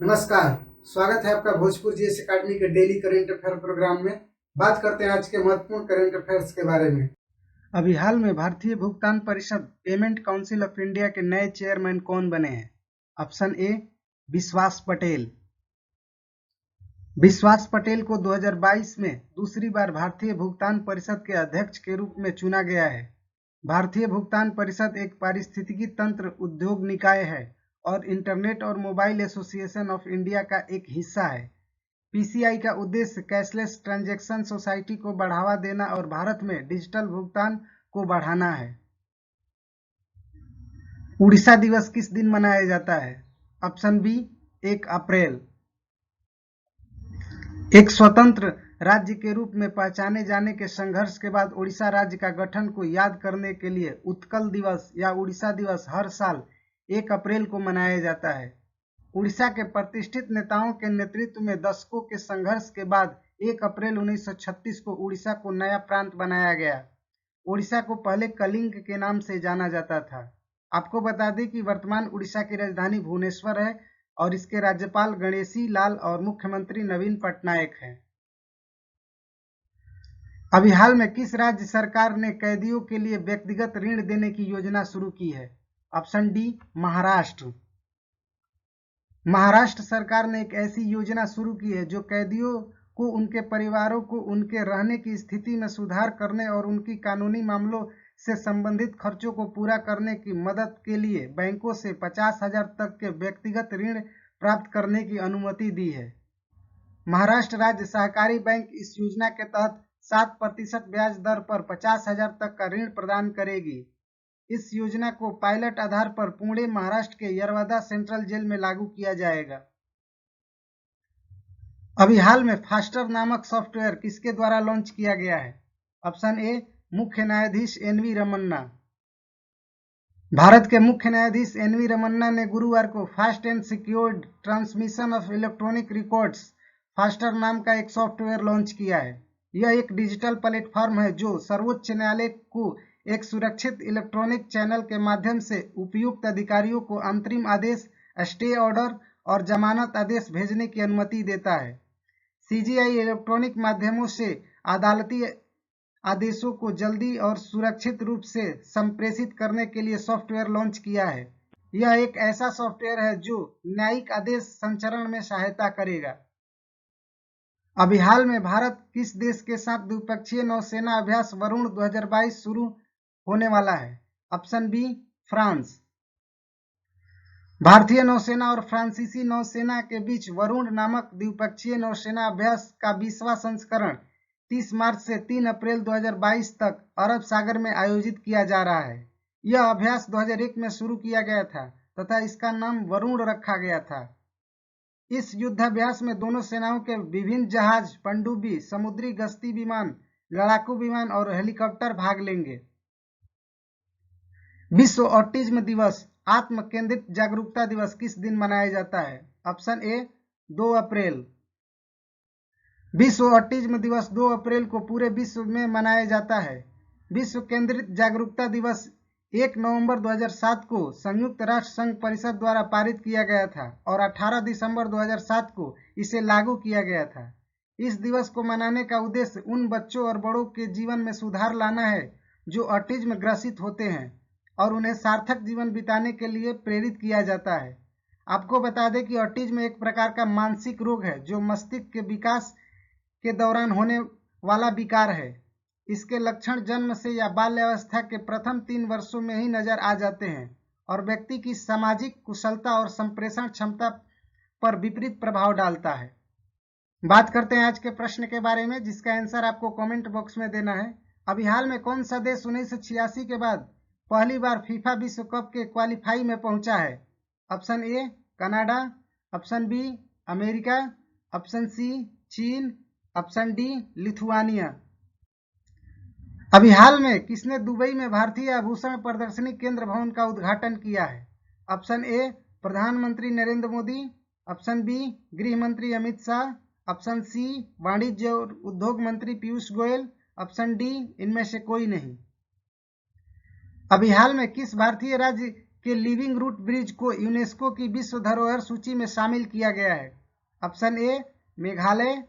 नमस्कार। स्वागत है आपका भोजपुर जीएस एकेडमी के डेली करेंट अफेयर प्रोग्राम में। बात करते हैं आज के महत्वपूर्ण करेंट अफेयर्स के बारे में। अभी हाल में भारतीय भुगतान परिषद पेमेंट काउंसिल ऑफ इंडिया के नए चेयरमैन कौन बने हैं? ऑप्शन ए विश्वास पटेल। विश्वास पटेल को 2022 में दूसरी बार भारतीय भुगतान परिषद के अध्यक्ष के रूप में चुना गया है। भारतीय भुगतान परिषद एक पारिस्थितिकी तंत्र उद्योग निकाय है और इंटरनेट और मोबाइल एसोसिएशन ऑफ इंडिया का एक हिस्सा है। पीसीआई का उद्देश्य कैशलेस ट्रांजैक्शन सोसाइटी को बढ़ावा देना और भारत में डिजिटल भुगतान को बढ़ाना है। उड़ीसा दिवस किस दिन मनाया जाता है? ऑप्शन बी 1 अप्रैल। एक स्वतंत्र राज्य के रूप में पहचाने जाने के संघर्ष के बाद उड़ीसा राज्य का गठन को याद करने के लिए उत्कल दिवस या उड़ीसा दिवस हर साल 1 अप्रैल को मनाया जाता है। उड़ीसा के प्रतिष्ठित नेताओं के नेतृत्व में दशकों के संघर्ष के बाद 1 अप्रैल 1936 को उड़ीसा को नया प्रांत बनाया गया। उड़ीसा को पहले कलिंग के नाम से जाना जाता था। आपको बता दें कि वर्तमान उड़ीसा की राजधानी भुवनेश्वर है और इसके राज्यपाल गणेशी लाल और मुख्यमंत्री नवीन पटनायक हैं। अभी हाल में किस राज्य सरकार ने कैदियों के लिए व्यक्तिगत ऋण देने की योजना शुरू की है? Option D Maharashtra. महाराष्ट्र सरकार ने एक ऐसी योजना शुरू की है जो कैदियों को उनके परिवारों को उनके रहने की स्थिति में सुधार करने और उनकी कानूनी मामलों से संबंधित खर्चों को पूरा करने की मदद के लिए बैंकों से 50,000 तक के व्यक्तिगत ऋण प्राप्त करने की अनुमति दी है। महाराष्ट्र राज्य सहकारी बैंक इस योजना के तहत 7% ब्याज दर पर 50,000 तक का ऋण प्रदान करेगी। इस योजना को पायलट आधार पर पुणे महाराष्ट्र के यरवदा सेंट्रल जेल में लागू किया जाएगा। अभी हाल में फास्टर नामक सॉफ्टवेयर किसके द्वारा लॉन्च किया गया है? ऑप्शन ए मुख्य न्यायाधीश एनवी रमन्ना। भारत के मुख्य न्यायाधीश एनवी रमन्ना ने गुरुवार को fast and secured transmission of electronic records faster नाम का एक सॉफ्टवेयर लॉन्च किया है। यह एक डिजिटल प्लेटफॉर्म है जो सर्वोच्च न्यायालय को एक सुरक्षित इलेक्ट्रॉनिक चैनल के माध्यम से उपयुक्त अधिकारियों को अंतरिम आदेश, स्टे ऑर्डर और जमानत आदेश भेजने की अनुमति देता है। सीजीआई इलेक्ट्रॉनिक माध्यमों से अदालती आदेशों को जल्दी और सुरक्षित रूप से संप्रेषित करने के लिए सॉफ्टवेयर लॉन्च किया है। यह एक ऐसा सॉफ्टवेयर है जो न्यायिक आदेश संचरण में सहायता करेगा। अभी हाल में भारत किस देश के साथ द्विपक्षीय नौसेना अभ्यास वरुण 2022 शुरू होने वाला है? Option B France. भारतीय नौसेना और फ्रांसीसी नौसेना के बीच वरुण नामक द्विपक्षीय नौसेना अभ्यास का 20वां संस्करण 30 मार्च से 3 अप्रैल 2022 तक अरब सागर में आयोजित किया जा रहा है। यह अभ्यास 2001 में शुरू किया गया था तथा इसका नाम वरुण रखा गया था। इस युद्धाभ्यास में दोनों सेनाओं के विभिन्न जहाज, पनडुब्बी, समुद्री गश्ती विमान, लड़ाकू विमान और हेलीकॉप्टर भाग लेंगे। विश्व ऑटिज्म दिवस आत्म केंद्रित जागरूकता दिवस किस दिन मनाया जाता है? ऑप्शन ए 2 अप्रैल। विश्व ऑटिज्म दिवस 2 अप्रैल को पूरे विश्व में मनाया जाता है। विश्व केंद्रित जागरूकता दिवस 1 नवंबर 2007 को संयुक्त राष्ट्र संघ परिषद द्वारा पारित किया गया था और 18 दिसंबर 2007 को इसे लागू किया गया था। इस दिवस को मनाने का उद्देश्य उन बच्चों और बड़ों के जीवन में सुधार लाना है जो ऑटिज्म ग्रसित होते हैं और उन्हें सार्थक जीवन बिताने के लिए प्रेरित किया जाता है। आपको बता दें कि ऑटिज्म एक प्रकार का मानसिक रोग है जो मस्तिष्क के विकास के दौरान होने वाला विकार है। इसके लक्षण जन्म से या बाल्यावस्था के प्रथम 3 वर्षों में ही नजर आ जाते हैं और व्यक्ति की सामाजिक कुशलता और संप्रेषण क्षमता पर विपरीत प्रभाव डालता है। बात करते हैं आज के प्रश्न के बारे में जिसका आंसर आपको कमेंट बॉक्स में देना है। अभी हाल में कौन सा देश 1986 के बाद पहली बार फीफा विश्व कप के क्वालिफाई में पहुंचा है? Option A Canada, option B America, option C चीन, ऑप्शन डी लिथुआनिया। अभी हाल में किसने दुबई में भारतीय आभूषण प्रदर्शनी केंद्र भवन का उद्घाटन किया है? ऑप्शन ए प्रधानमंत्री नरेंद्र मोदी, ऑप्शन बी गृह मंत्री अमित शाह, ऑप्शन सी वाणिज्य और उद्योग मंत्री पीयूष गोयल, ऑप्शन डी इनमें से कोई नहीं। अभी हाल में किस भारतीय राज्य के लिविंग रूट ब्रिज को यूनेस्को की विश्व धरोहर सूची में शामिल किया गया है? Option A Meghalaya,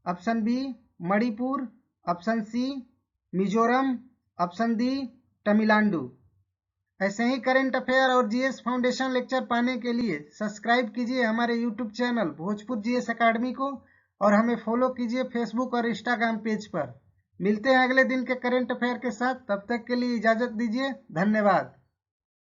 option B Manipur, option C Mizoram, option D Tamil Nadu. ऐसे ही करंट अफेयर और जीएस फाउंडेशन लेक्चर पाने के लिए सब्सक्राइब कीजिए हमारे YouTube channel Bhojpur GS academy को और हमें फॉलो कीजिए फेसबुक और इंस्टाग्राम पेज पर। मिलते हैं अगले दिन के करंट अफेयर के साथ, तब तक के लिए इजाजत दीजिए, धन्यवाद।